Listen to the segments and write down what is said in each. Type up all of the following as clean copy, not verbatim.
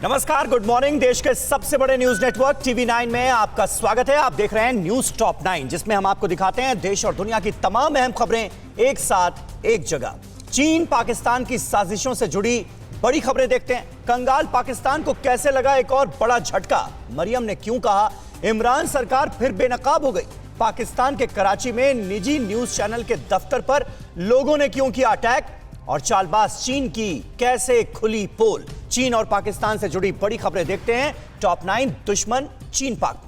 नमस्कार, good morning. देश के सबसे बड़े न्यूज नेटवर्क टीवी 9 में आपका स्वागत है। आप देख रहे हैं न्यूज टॉप 9, जिसमें हम आपको दिखाते हैं देश और दुनिया की तमाम अहम खबरें एक साथ एक जगह। चीन पाकिस्तान की साजिशों से जुड़ी बड़ी खबरें देखते हैं। कंगाल पाकिस्तान को कैसे लगा एक और बड़ा झटका? मरियम ने क्यों कहा इमरान सरकार फिर बेनकाब हो गई? पाकिस्तान के कराची में निजी न्यूज चैनल के दफ्तर पर लोगों ने क्यों किया अटैक? और चालबाज चीन की कैसे खुली पोल? चीन और पाकिस्तान से जुड़ी बड़ी खबरें देखते हैं टॉप 9 दुश्मन चीन पाक।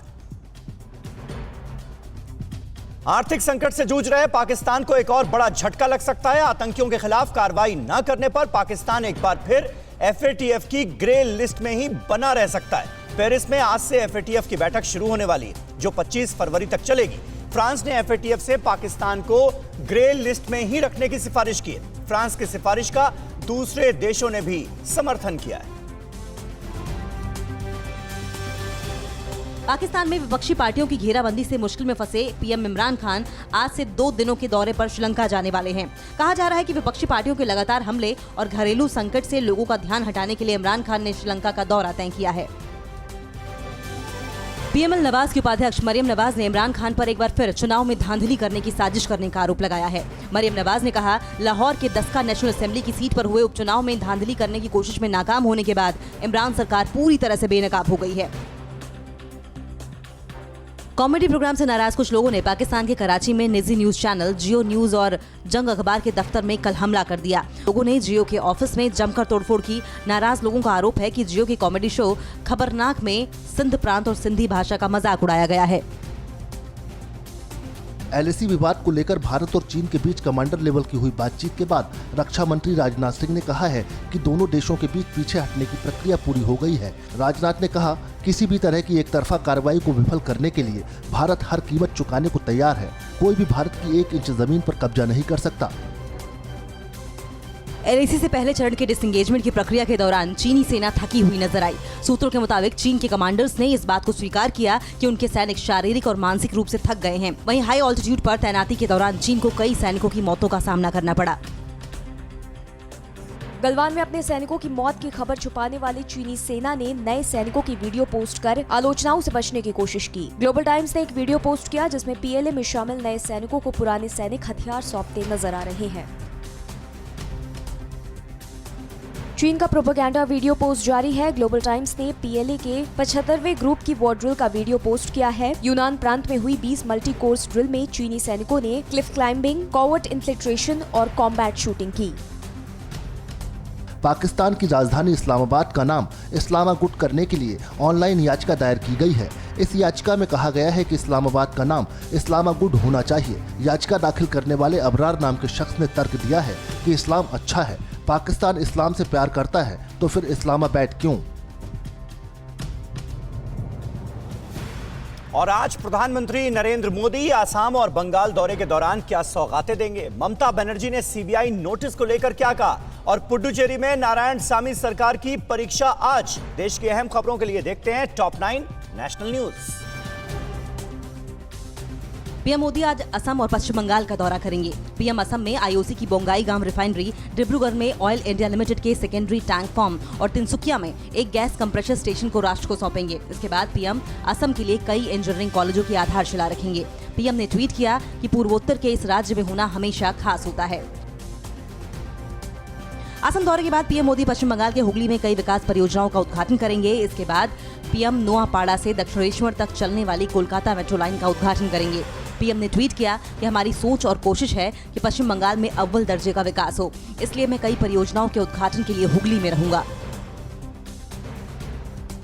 आर्थिक संकट से जूझ रहे पाकिस्तान को एक और बड़ा झटका लग सकता है। आतंकियों के खिलाफ कार्रवाई न करने पर पाकिस्तान एक बार फिर FATF की ग्रे लिस्ट में ही बना रह सकता है। पेरिस में आज से FATF की बैठक शुरू होने वाली है, जो 25 फरवरी तक चलेगी। फ्रांस ने FATF से पाकिस्तान को ग्रे लिस्ट में ही रखने की सिफारिश की है। फ्रांस की सिफारिश का दूसरे देशों ने भी समर्थन किया है। पाकिस्तान में विपक्षी पार्टियों की घेराबंदी से मुश्किल में फंसे पीएम इमरान खान आज से 2 दिनों के दौरे पर श्रीलंका जाने वाले हैं। कहा जा रहा है कि विपक्षी पार्टियों के लगातार हमले और घरेलू संकट से लोगों का ध्यान हटाने के लिए इमरान खान ने श्रीलंका का दौरा तय किया है। PML नवाज के उपाध्यक्ष मरियम नवाज ने इमरान खान पर एक बार फिर चुनाव में धांधली करने की साजिश करने का आरोप लगाया है। मरियम नवाज ने कहा, लाहौर के दस्का नेशनल असेंबली की सीट पर हुए उपचुनाव में धांधली करने की कोशिश में नाकाम होने के बाद इमरान सरकार पूरी तरह से बेनकाब हो गई है। कॉमेडी प्रोग्राम से नाराज कुछ लोगों ने पाकिस्तान के कराची में निजी न्यूज चैनल जियो न्यूज और जंग अखबार के दफ्तर में कल हमला कर दिया। लोगों ने जियो के ऑफिस में जमकर तोड़फोड़ की। नाराज लोगों का आरोप है कि जियो के कॉमेडी शो खबरनाक में सिंध प्रांत और सिंधी भाषा का मजाक उड़ाया गया है। LAC विवाद को लेकर भारत और चीन के बीच कमांडर लेवल की हुई बातचीत के बाद रक्षा मंत्री राजनाथ सिंह ने कहा है कि दोनों देशों के बीच पीछे हटने की प्रक्रिया पूरी हो गई है। राजनाथ ने कहा, किसी भी तरह की एक तरफा कार्रवाई को विफल करने के लिए भारत हर कीमत चुकाने को तैयार है। कोई भी भारत की 1 इंच जमीन पर कब्जा नहीं कर सकता। LAC से पहले चरण के डिसएंगेजमेंट की प्रक्रिया के दौरान चीनी सेना थकी हुई नजर आई। सूत्रों के मुताबिक चीन के कमांडर्स ने इस बात को स्वीकार किया कि उनके सैनिक शारीरिक और मानसिक रूप से थक गए हैं। वहीं हाई ऑल्टीट्यूड पर तैनाती के दौरान चीन को कई सैनिकों की मौतों का सामना करना पड़ा। गलवान में अपने सैनिकों की मौत की खबर छुपाने वाली चीनी सेना ने नए सैनिकों की वीडियो पोस्ट कर आलोचनाओं से बचने की कोशिश की। ग्लोबल टाइम्स ने एक वीडियो पोस्ट किया जिसमें PLA में शामिल नए सैनिकों को पुराने सैनिक हथियार सौंपते नजर आ रहे हैं। चीन का प्रोपेगेंडा वीडियो पोस्ट जारी है। ग्लोबल टाइम्स ने PLA के 75वें ग्रुप की वॉर ड्रिल का वीडियो पोस्ट किया है। यूनान प्रांत में हुई 20 मल्टी कोर्स ड्रिल में चीनी सैनिकों ने क्लिफ क्लाइंबिंग, कॉवर्ट इन्फिल्ट्रेशन और कॉम्बैट शूटिंग की। पाकिस्तान की राजधानी इस्लामाबाद का नाम इस्लामा गुट करने के लिए ऑनलाइन याचिका दायर की गई है। इस याचिका में कहा गया है कि इस्लामाबाद का नाम इस्लामा गुट होना चाहिए। याचिका दाखिल करने वाले अबरार नाम के शख्स ने तर्क दिया है कि इस्लाम अच्छा है, पाकिस्तान इस्लाम से प्यार करता है, तो फिर इस्लामाबाद क्यों? और आज प्रधानमंत्री नरेंद्र मोदी आसाम और बंगाल दौरे के दौरान क्या सौगातें देंगे? ममता बनर्जी ने CBI नोटिस को लेकर क्या कहा? और पुडुचेरी में नारायण सामी सरकार की परीक्षा आज। देश की अहम खबरों के लिए देखते हैं top 9 national news. PM Modi आज असम और पश्चिम बंगाल का दौरा करेंगे। पीएम असम में IOC की बोंगाईगांव रिफाइनरी, डिब्रूगढ़ में ऑयल इंडिया लिमिटेड के सेकेंडरी टैंक फार्म और तिनसुकिया में एक गैस कंप्रेशर स्टेशन को राष्ट्र को सौंपेंगे। इसके बाद पीएम असम के लिए कई इंजीनियरिंग कॉलेजों की आधारशिला रखेंगे। पीएम ने ट्वीट किया कि पूर्वोत्तर के इस राज्य में होना हमेशा खास होता है। असम दौरे के बाद पीएम मोदी पश्चिम बंगाल के हुगली में कई विकास परियोजनाओं का उद्घाटन करेंगे। इसके बाद पीएम नोआपाड़ा से दक्षिणेश्वर तक चलने वाली कोलकाता मेट्रो लाइन का उद्घाटन करेंगे। पीएम ने ट्वीट किया कि हमारी सोच और कोशिश है कि पश्चिम बंगाल में अव्वल दर्जे का विकास हो, इसलिए मैं कई परियोजनाओं के उद्घाटन के लिए हुगली में रहूंगा।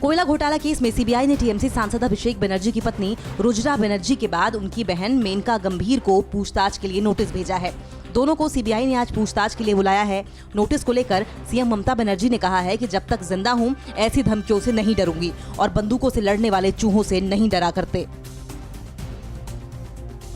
कोयला घोटाला केस में CBI ने TMC सांसद अभिषेक बनर्जी की पत्नी रुजरा बनर्जी के बाद उनकी बहन मेनका गंभीर को पूछताछ के लिए नोटिस भेजा है। दोनों को CBI ने आज पूछताछ के लिए बुलाया है। नोटिस को लेकर सीएम ममता बनर्जी ने कहा है कि जब तक जिंदा हूं ऐसी धमकियों से नहीं डरूंगी और बंदूकों से लड़ने वाले चूहों से नहीं डरा करते।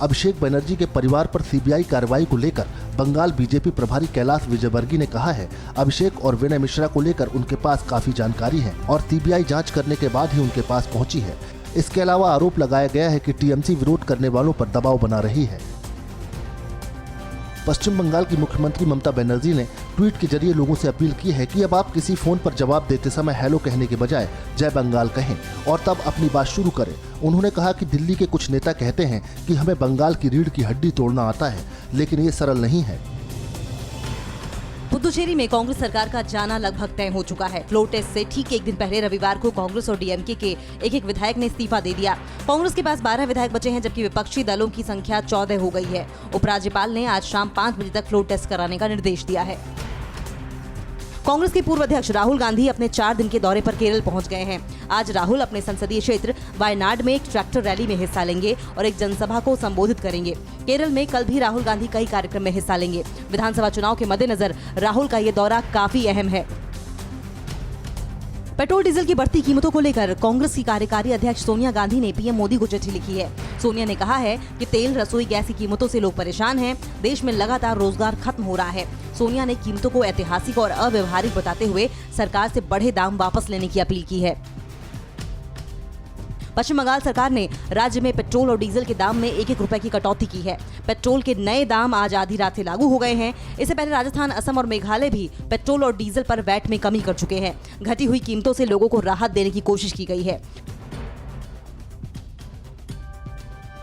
अभिषेक बनर्जी के परिवार पर CBI कार्रवाई को लेकर बंगाल BJP प्रभारी कैलाश विजयवर्गीय ने कहा है, अभिषेक और विनय मिश्रा को लेकर उनके पास काफी जानकारी है और CBI जांच करने के बाद ही उनके पास पहुंची है। इसके अलावा आरोप लगाया गया है कि TMC विरोध करने वालों पर दबाव बना रही है। पश्चिम बंगाल की मुख्यमंत्री ममता बनर्जी ने ट्वीट के जरिए लोगों से अपील की है कि अब आप किसी फोन पर जवाब देते समय हेलो कहने के बजाय जय बंगाल कहें और तब अपनी बात शुरू करें। उन्होंने कहा कि दिल्ली के कुछ नेता कहते हैं कि हमें बंगाल की रीढ़ की हड्डी तोड़ना आता है, लेकिन ये सरल नहीं है। पुदुचेरी में कांग्रेस सरकार का जाना लगभग तय हो चुका है। फ्लोर टेस्ट से ठीक एक दिन पहले रविवार को कांग्रेस और डीएमके के एक विधायक ने इस्तीफा दे दिया। कांग्रेस के पास 12 विधायक बचे हैं, जबकि विपक्षी दलों की संख्या 14 हो गई है। उपराज्यपाल ने आज शाम 5 बजे तक फ्लोर टेस्ट कराने का निर्देश दिया है। कांग्रेस के पूर्व अध्यक्ष राहुल गांधी अपने 4 दिन के दौरे पर केरल पहुंच गए हैं। आज राहुल अपने संसदीय क्षेत्र वायनाड में एक ट्रैक्टर रैली में हिस्सा लेंगे और एक जनसभा को संबोधित करेंगे। केरल में कल भी राहुल गांधी कई कार्यक्रम में हिस्सा लेंगे। विधानसभा चुनाव के मद्देनजर राहुल का ये दौरा काफी अहम है। पेट्रोल डीजल की बढ़ती कीमतों को लेकर कांग्रेस की कार्यकारी अध्यक्ष सोनिया गांधी ने पीएम मोदी को चिट्ठी लिखी है। सोनिया ने कहा है कि तेल, रसोई गैस की कीमतों से लोग परेशान हैं। देश में लगातार रोजगार खत्म हो रहा है। सोनिया ने कीमतों को ऐतिहासिक और अव्यवहारिक बताते हुए सरकार से बढ़े दाम वापस लेने की अपील की है। पश्चिम बंगाल सरकार ने राज्य में पेट्रोल और डीजल के दाम में 1-1 रुपए की कटौती की है। पेट्रोल के नए दाम आज आधी रात से लागू हो गए हैं। इससे पहले राजस्थान, असम और मेघालय भी पेट्रोल और डीजल पर वैट में कमी कर चुके हैं। घटी हुई कीमतों से लोगों को राहत देने की कोशिश की गई है।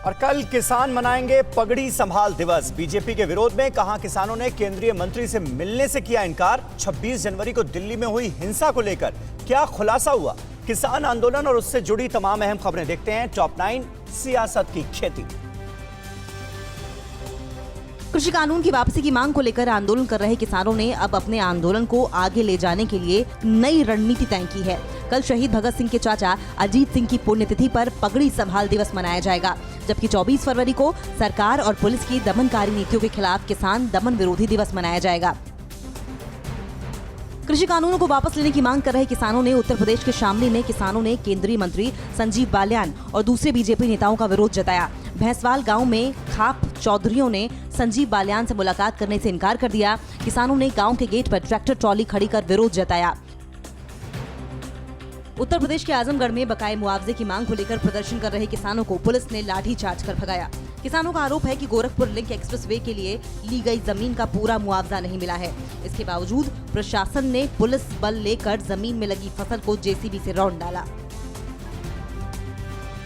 और कल किसान मनाएंगे पगड़ी संभाल दिवस। बीजेपी के विरोध में कहा किसानों ने केंद्रीय मंत्री से मिलने से किया इनकार। 26 जनवरी को दिल्ली में हुई हिंसा को लेकर क्या खुलासा हुआ? किसान आंदोलन और उससे जुड़ी तमाम अहम खबरें देखते हैं टॉप 9 सियासत की खेती। कृषि कानून की वापसी की मांग को लेकर आंदोलन कर रहे किसानों ने अब अपने आंदोलन को आगे ले जाने के लिए नई रणनीति तय की है। कल शहीद भगत सिंह के चाचा अजीत सिंह की पुण्यतिथि पर पगड़ी संभाल दिवस मनाया जाएगा, जबकि 24 फरवरी को सरकार और पुलिस की दमनकारी नीतियों के खिलाफ किसान दमन विरोधी दिवस मनाया जाएगा। कृषि कानूनों को वापस लेने की मांग कर रहे किसानों ने उत्तर प्रदेश के शामली में किसानों ने केंद्रीय मंत्री संजीव बालियान और दूसरे बीजेपी नेताओं का विरोध जताया। भैंसवाल गांव में खाप चौधरियों ने संजीव बालियान से मुलाकात करने से इनकार कर दिया। किसानों ने गांव के गेट पर ट्रैक्टर ट्रॉली खड़ी कर विरोध जताया। उत्तर प्रदेश के आजमगढ़ में बकाये मुआवजे की मांग को लेकर प्रदर्शन कर रहे किसानों को पुलिस ने लाठीचार्ज कर भगाया। किसानों का आरोप है कि गोरखपुर लिंक एक्सप्रेसवे के लिए ली गई जमीन का पूरा मुआवजा नहीं मिला है। इसके बावजूद प्रशासन ने पुलिस बल लेकर जमीन में लगी फसल को जेसीबी से रौंद डाला।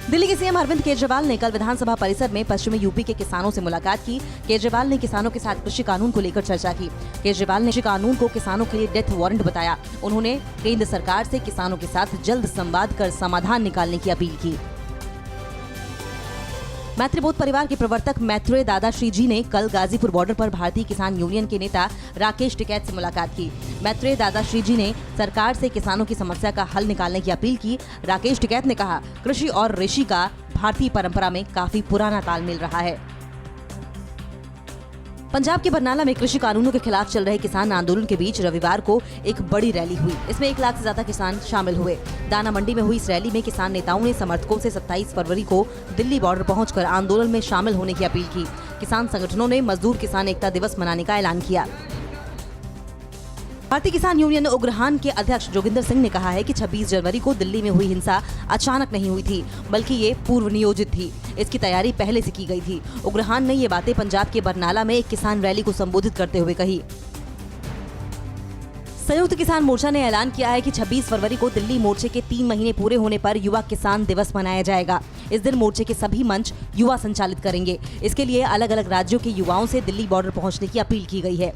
दिल्ली के सीएम अरविंद केजरीवाल ने कल विधानसभा परिसर में पश्चिमी यूपी के किसानों से मुलाकात की। केजरीवाल ने किसानों के साथ कृषि कानून को लेकर चर्चा की। केजरीवाल ने कृषि कानून को किसानों के लिए डेथ वारंट बताया। उन्होंने केंद्र सरकार से किसानों के साथ जल्द संवाद कर समाधान निकालने की अपील की। मैत्रीबोध परिवार के प्रवर्तक मैत्रेय दादाश्री जी ने कल गाजीपुर बॉर्डर पर भारतीय किसान यूनियन के नेता राकेश टिकैत से मुलाकात की। मैत्रेय दादाश्री जी ने सरकार से किसानों की समस्या का हल निकालने की अपील की। राकेश टिकैत ने कहा, कृषि और ऋषि का भारतीय परंपरा में काफी पुराना तालमेल रहा है। पंजाब के बरनाला में कृषि कानूनों के खिलाफ चल रहे किसान आंदोलन के बीच रविवार को एक बड़ी रैली हुई। इसमें 1 लाख से ज्यादा किसान शामिल हुए। दाना मंडी में हुई इस रैली में किसान नेताओं ने समर्थकों से 27 फरवरी को दिल्ली बॉर्डर पहुंचकर आंदोलन में शामिल होने की अपील की। किसान संगठनों ने मजदूर किसान एकता दिवस मनाने का ऐलान किया। भारतीय किसान यूनियन उग्रहान के अध्यक्ष जोगिंदर सिंह ने कहा है कि 26 जनवरी को दिल्ली में हुई हिंसा अचानक नहीं हुई थी, बल्कि ये पूर्व नियोजित थी। इसकी तैयारी पहले से की गई थी। उग्रहान ने ये बातें पंजाब के बरनाला में एक किसान रैली को संबोधित करते हुए कही। संयुक्त किसान मोर्चा ने ऐलान किया है कि 26 फरवरी को दिल्ली मोर्चे के 3 महीने पूरे होने पर युवा किसान दिवस मनाया जाएगा। इस दिन मोर्चे के सभी मंच युवा संचालित करेंगे। इसके लिए अलग अलग राज्यों के युवाओं से दिल्ली बॉर्डर पहुंचने की अपील की गई है।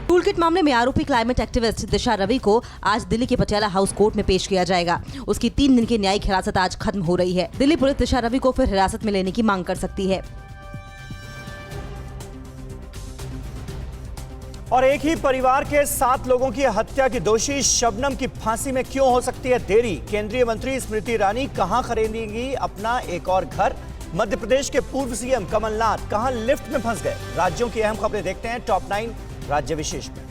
टूलकिट मामले में आरोपी क्लाइमेट एक्टिविस्ट दिशा रवि को आज दिल्ली के पटियाला हाउस कोर्ट में पेश किया जाएगा। उसकी 3 दिन की न्यायिक हिरासत आज खत्म हो रही है। दिल्ली पुलिस दिशा रवि को फिर हिरासत में लेने की मांग कर सकती है। और एक ही परिवार के 7 लोगों की हत्या की दोषी शबनम की फांसी में क्यों हो सकती है देरी? केंद्रीय मंत्री स्मृति ईरानी कहां खरीदेंगी अपना एक और घर? मध्य प्रदेश के पूर्व सीएम कमलनाथ कहां लिफ्ट में फंस गए? राज्यों की अहम खबरें देखते हैं टॉप 9 राज्य विशेष में।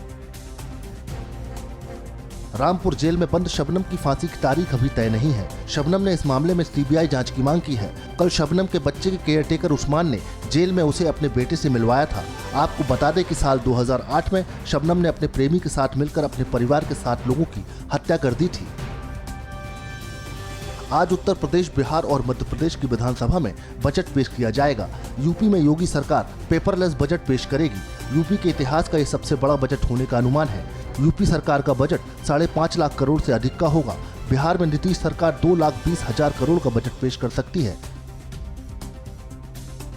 रामपुर जेल में बंद शबनम की फांसी की तारीख अभी तय नहीं है। शबनम ने इस मामले में सीबीआई जांच की मांग की है। कल शबनम के बच्चे के केयरटेकर उस्मान ने जेल में उसे अपने बेटे से मिलवाया था। आपको बता दें कि साल 2008 में शबनम ने अपने प्रेमी के साथ मिलकर अपने परिवार के 7 लोगों की हत्या कर दी थी। आज उत्तर प्रदेश, बिहार और मध्य प्रदेश की विधानसभा में बजट पेश किया जाएगा। यूपी में योगी सरकार पेपरलेस बजट पेश करेगी। यूपी के इतिहास का ये सबसे बड़ा बजट होने का अनुमान है। यूपी सरकार का बजट 5.5 लाख करोड़ से अधिक का होगा। बिहार में नीतीश सरकार 2,20,000 करोड़ का बजट पेश कर सकती है।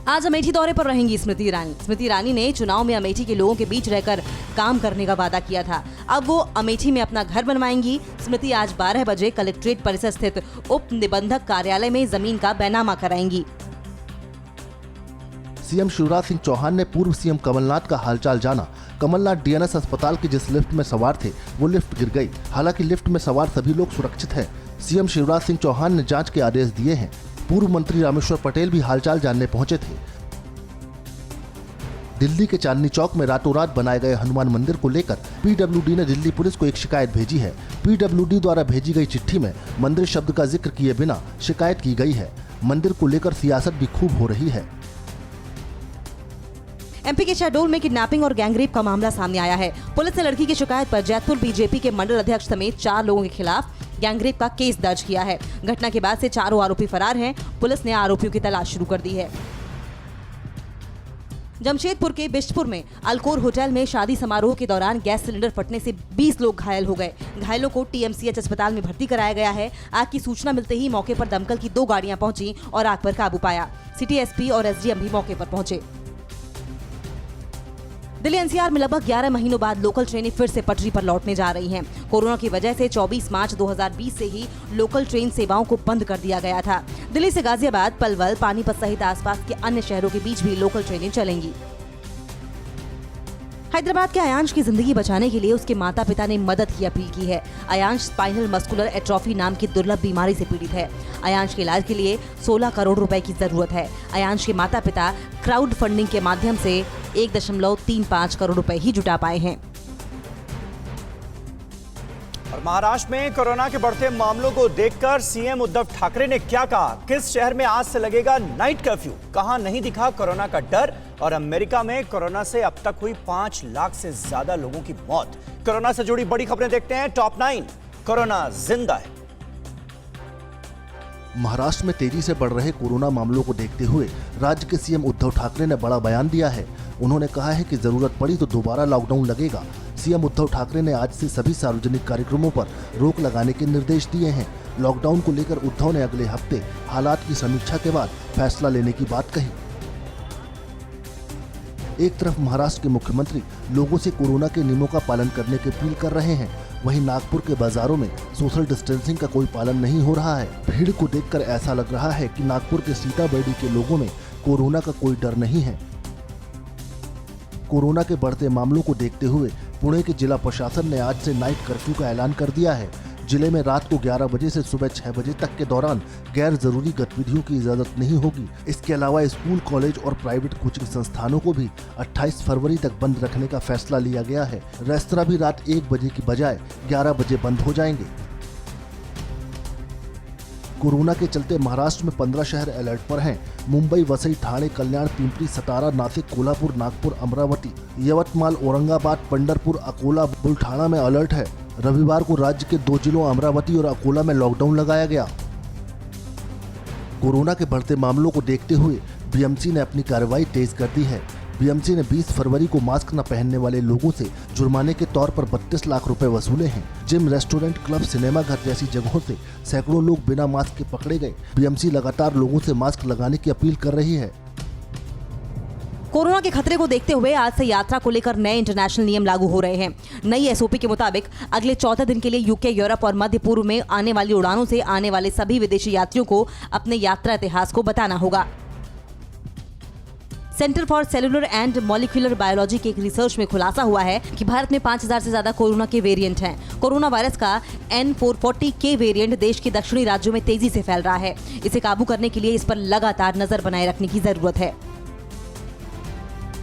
आज अमेठी दौरे पर रहेंगी स्मृति ईरानी। स्मृति ईरानी ने चुनाव में अमेठी के लोगों के बीच रहकर काम करने का वादा किया था। अब वो अमेठी में अपना घर बनवाएंगी। स्मृति आज 12 बजे कलेक्ट्रेट परिसर स्थित उप निबंधक कार्यालय में जमीन का बैनामा कराएंगी। सीएम शिवराज सिंह चौहान ने पूर्व सीएम कमलनाथ का हालचाल जाना। कमलनाथ डीएनएस अस्पताल की जिस लिफ्ट में सवार थे वो लिफ्ट गिर गई। हालांकि लिफ्ट में सवार सभी लोग सुरक्षित हैं। सीएम शिवराज सिंह चौहान ने जांच के आदेश दिए हैं। पूर्व मंत्री रामेश्वर पटेल भी हालचाल जानने पहुंचे थे। दिल्ली के चांदनी चौक में रातों रात बनाए गए हनुमान मंदिर को लेकर पीडब्ल्यूडी ने दिल्ली पुलिस को एक शिकायत भेजी है। पीडब्ल्यूडी द्वारा भेजी गई चिट्ठी में मंदिर शब्द का जिक्र किए बिना शिकायत की गई है। मंदिर को लेकर सियासत भी खूब हो रही है। एमपी के शहडोल में किडनैपिंग और गैंगरेप का मामला सामने आया है। पुलिस ने लड़की की शिकायत पर जैतपुर बीजेपी के मंडल अध्यक्ष समेत 4 लोगों के खिलाफ गैंगरेप का केस दर्ज किया है। घटना के बाद से चारों आरोपी फरार हैं। पुलिस ने आरोपियों की तलाश शुरू कर दी है। जमशेदपुर के बिष्टपुर में अल्कोर होटल में शादी समारोह के दौरान गैस सिलेंडर फटने से 20 लोग घायल हो गए। घायलों को टीएमसीएच अस्पताल में भर्ती कराया गया है। आग की सूचना मिलते ही मौके पर दमकल की 2 गाड़ियां पहुंची और आग पर काबू पाया। सिटी एसपी और एसडीएम भी मौके पर पहुंचे। दिल्ली एनसीआर में लगभग 11 महीनों बाद लोकल ट्रेनें फिर से पटरी पर लौटने जा रही हैं। कोरोना की वजह से 24 मार्च 2020 से ही लोकल ट्रेन सेवाओं को बंद कर दिया गया था। दिल्ली से गाजियाबाद, पलवल, पानीपत सहित आसपास के अन्य शहरों के बीच भी लोकल ट्रेनें चलेंगी। हैदराबाद के अयांश की जिंदगी बचाने के लिए उसके माता पिता ने मदद की अपील की है। अयांश स्पाइनल मस्कुलर एट्रोफी नाम की दुर्लभ बीमारी से पीड़ित है। अयांश के इलाज के लिए 16 करोड़ रुपए की जरूरत है। अयांश के माता पिता क्राउड फंडिंग के माध्यम से 1.35 करोड़ रुपए ही जुटा पाए हैं। और महाराष्ट्र में कोरोना के बढ़ते मामलों को देखकर सीएम उद्धव ठाकरे ने क्या कहा? किस शहर में आज से लगेगा नाइट कर्फ्यू? कहां नहीं दिखा कोरोना का डर? और अमेरिका में कोरोना से अब तक हुई 5 लाख से ज्यादा लोगों की मौत। कोरोना से जुड़ी बड़ी खबरें देखते हैं टॉप 9। कोरोना जिंदा है। महाराष्ट्र में तेजी से बढ़ रहे कोरोना मामलों को देखते हुए राज्य के सीएम उद्धव ठाकरे ने बड़ा बयान दिया है। उन्होंने कहा है कि जरूरत पड़ी तो दोबारा लॉकडाउन लगेगा। सीएम उद्धव ठाकरे ने आज से सभी सार्वजनिक कार्यक्रमों पर रोक लगाने के निर्देश दिए हैं। लॉकडाउन को लेकर उद्धव ने अगले हफ्ते हालात की समीक्षा के बाद फैसला लेने की बात कही। एक तरफ महाराष्ट्र के मुख्यमंत्री लोगों से कोरोना के नियमों का पालन करने की अपील कर रहे हैं, वहीं नागपुर के बाजारों में सोशल डिस्टेंसिंग का कोई पालन नहीं हो रहा है। भीड़ को देखकर ऐसा लग रहा है कि नागपुर के सीताबर्डी के लोगों में कोरोना का कोई डर नहीं है। कोरोना के बढ़ते मामलों को देखते हुए पुणे के जिला प्रशासन ने आज से नाइट कर्फ्यू का ऐलान कर दिया है। जिले में रात को 11 बजे से सुबह 6 बजे तक के दौरान गैर जरूरी गतिविधियों की इजाजत नहीं होगी। इसके अलावा स्कूल, कॉलेज और प्राइवेट कोचिंग संस्थानों को भी 28 फरवरी तक बंद रखने का फैसला लिया गया है। रेस्तरां भी रात 1 बजे की बजाय 11 बजे बंद हो जाएंगे। कोरोना के चलते महाराष्ट्र में 15 शहर अलर्ट पर हैं। मुंबई, वसई, ठाणे, कल्याण, पिंपरी, सतारा, नासिक, कोल्हापुर, नागपुर, अमरावती, यवतमाल, औरंगाबाद, पंढरपुर, अकोला, बुलढाणा में अलर्ट है। रविवार को राज्य के 2 जिलों अमरावती और अकोला में लॉकडाउन लगाया गया। कोरोना के बढ़ते मामलों को देखते हुए बीएमसी ने अपनी कार्रवाई तेज कर दी है। बीएमसी ने 20 फरवरी को मास्क न पहनने वाले लोगों से जुर्माने के तौर पर 32 लाख रुपए वसूले हैं। जिम, रेस्टोरेंट, क्लब, सिनेमाघर जैसी जगहों से सैकड़ों लोग बिना मास्क के पकड़े गए। बीएमसी लगातार लोगों से मास्क लगाने की अपील कर रही है। कोरोना के खतरे को देखते हुए आज से यात्रा को लेकर नए इंटरनेशनल नियम लागू हो रहे हैं। नई एसओपी के मुताबिक अगले 14 दिन के लिए यूके, यूरोप और मध्य पूर्व में आने वाली उड़ानों से आने वाले सभी विदेशी यात्रियों को अपने यात्रा इतिहास को बताना होगा। Centre for cellular and molecular biology के एक रिसर्च में खुलासा हुआ है कि भारत में 5000 से ज्यादा कोरोना के वेरिएंट हैं। कोरोना वायरस का N440K वेरिएंट देश के दक्षिणी राज्यों में तेजी से फैल रहा है। इसे काबू करने के लिए इस पर लगातार नजर बनाए रखने की जरूरत है।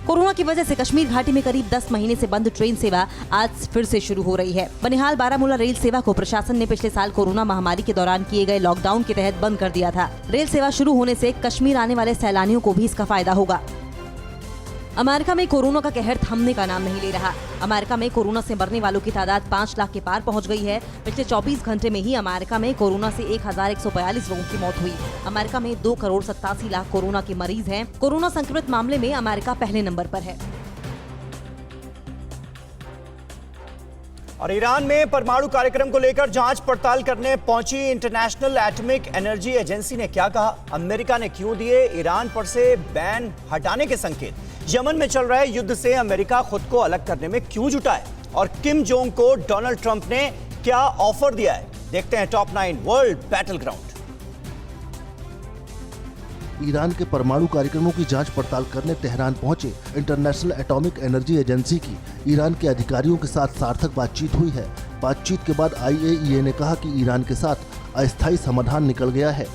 कोरोना की वजह से कश्मीर घाटी में करीब 10 महीने से बंद ट्रेन सेवा आज फिर से शुरू हो रही है। बनिहाल बारामूला रेल सेवा को प्रशासन ने पिछले साल कोरोना महामारी के दौरान किए गए लॉकडाउन के तहत बंद कर दिया था। रेल सेवा शुरू होने से कश्मीर आने वाले सैलानियों को भी इसका फायदा होगा। अमेरिका में कोरोना का कहर थमने का नाम नहीं ले रहा। अमेरिका में कोरोना से मरने वालों की तादाद 5 लाख के पार पहुंच गई है। पिछले 24 घंटे में ही अमेरिका में कोरोना से 1142 लोगों की मौत हुई। अमेरिका में 2,87,00,000 कोरोना के मरीज हैं। कोरोना संक्रमित मामले में अमेरिका पहले नंबर पर है। और ईरान में परमाणु कार्यक्रम को लेकर जांच पड़ताल करने पहुंची इंटरनेशनल एटॉमिक एनर्जी एजेंसी ने क्या कहा? अमेरिका ने क्यों दिए ईरान पर से बैन हटाने के संकेत? यमन में चल रहे युद्ध से अमेरिका खुद को अलग करने में क्यों जुटा है? और किम जोंग को डोनाल्ड ट्रंप ने क्या ऑफर दिया है? देखते हैं top 9 world battle ground. Iran के परमाणु कार्यक्रमों की जांच पड़ताल करने तेहरान पहुंचे इंटरनेशनल एटॉमिक एनर्जी एजेंसी की ईरान के अधिकारियों के साथ सार्थक बातचीत हुई है। बातचीत के बाद IAEA ने कहा कि ईरान के साथ अस्थायी समाधान निकल गया है,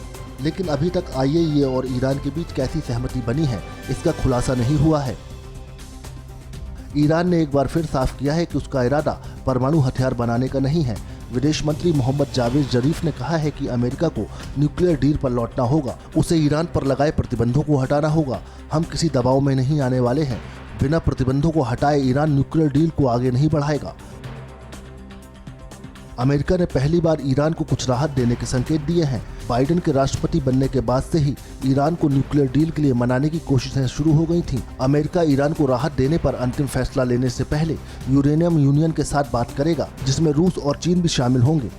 लेकिन अभी तक IAEA और ईरान के बीच कैसी सहमति बनी है इसका खुलासा नहीं हुआ है। ईरान ने एक बार फिर साफ किया है कि उसका इरादा परमाणु हथियार बनाने का नहीं है। विदेश मंत्री मोहम्मद जावेद जरीफ ने कहा है कि अमेरिका को न्यूक्लियर डील पर लौटना होगा, उसे ईरान पर लगाए प्रतिबंधों को हटाना होगा। हम किसी दबाव में नहीं आने वाले हैं। बिना प्रतिबंधों को हटाए ईरान न्यूक्लियर डील को आगे नहीं बढ़ाएगा। अमेरिका ने पहली बार ईरान को कुछ राहत देने के संकेत दिए हैं। बाइडेन के राष्ट्रपति बनने के बाद से ही ईरान को न्यूक्लियर डील के लिए मनाने की कोशिशें शुरू हो गई थीं। अमेरिका ईरान को राहत देने पर अंतिम फैसला लेने से पहले यूरेनियम यूनियन के साथ बात करेगा, जिसमें रूस और चीन भी शामिल होंगे।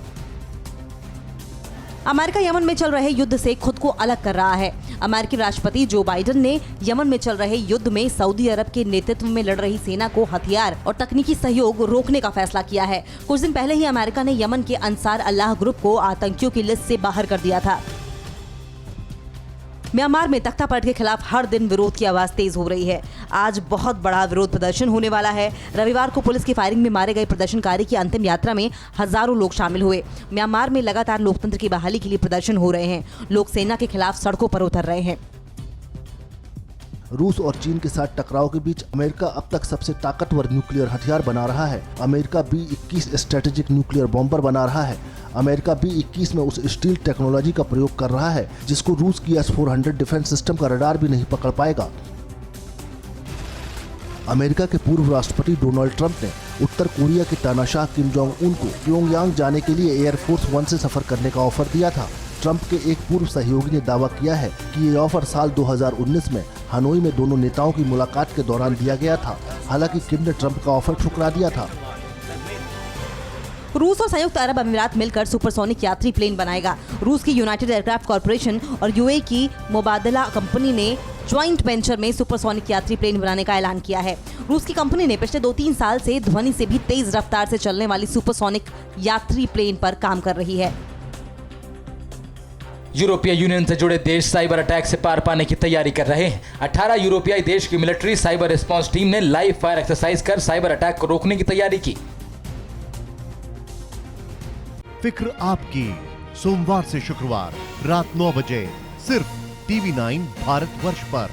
अमेरिका यमन में चल रहे युद्ध से खुद को अलग कर रहा है। अमेरिकी राष्ट्रपति जो बाइडेन ने यमन में चल रहे युद्ध में सऊदी अरब के नेतृत्व में लड़ रही सेना को हथियार और तकनीकी सहयोग रोकने का फैसला किया है। कुछ दिन पहले ही अमेरिका ने यमन के अंसार अल्लाह ग्रुप को आतंकियों की लिस्ट से बाहर कर दिया था। म्यांमार में तख्तापलट के खिलाफ हर दिन विरोध की आवाज तेज हो रही है। आज बहुत बड़ा विरोध प्रदर्शन होने वाला है। रविवार को पुलिस की फायरिंग में मारे गए प्रदर्शनकारी की अंतिम यात्रा में हजारों लोग शामिल हुए। म्यांमार में लगातार लोकतंत्र की बहाली के लिए प्रदर्शन हो रहे हैं। लोग सेना के खिलाफ सड़कों पर उतर रहे हैं। रूस और चीन के साथ टकराव के बीच अमेरिका अब तक सबसे ताकतवर न्यूक्लियर हथियार बना रहा है। America B-21 strategic nuclear bomber बना रहा है। अमेरिका B-21 में उस स्टील टेक्नोलॉजी का प्रयोग कर रहा है जिसको रूस की S-400 डिफेंस सिस्टम का रडार भी नहीं पकड़ पाएगा। अमेरिका के पूर्व राष्ट्रपति डोनाल्ड ट्रंप ने उत्तर कोरिया के तानाशाह किम जोंग उन को प्योंगयांग जाने के लिए एयरफोर्स 1 से सफर करने का ऑफर दिया था। ट्रंप के एक पूर्व सहयोगी ने दावा किया है कि ये ऑफर साल 2019 में हनोई में दोनों नेताओं की मुलाकात के दौरान दिया गया था। हालांकि किम ने ट्रंप का ऑफर ठुकरा दिया था। रूस और संयुक्त अरब अमीरात मिलकर सुपरसोनिक यात्री प्लेन बनाएगा। रूस की यूनाइटेड एयरक्राफ्ट कॉर्पोरेशन और UAE की मुबादला कंपनी ने ज्वाइंट वेंचर में सुपरसोनिक यात्री प्लेन बनाने का ऐलान किया है। रूस की कंपनी ने पिछले 2-3 साल से ध्वनि से भी तेज रफ्तार से चलने वाली सुपरसोनिक यात्री प्लेन पर काम कर रही है। यूरोपीय यूनियन से जुड़े देश साइबर अटैक से पार पाने की तैयारी कर रहे हैं। 18 यूरोपीय देश की मिलिट्री साइबर रिस्पांस टीम ने लाइव फायर एक्सरसाइज कर साइबर अटैक को रोकने की तैयारी की। फिक्र आपकी, सोमवार से शुक्रवार रात 9 बजे सिर्फ TV9 भारतवर्ष पर।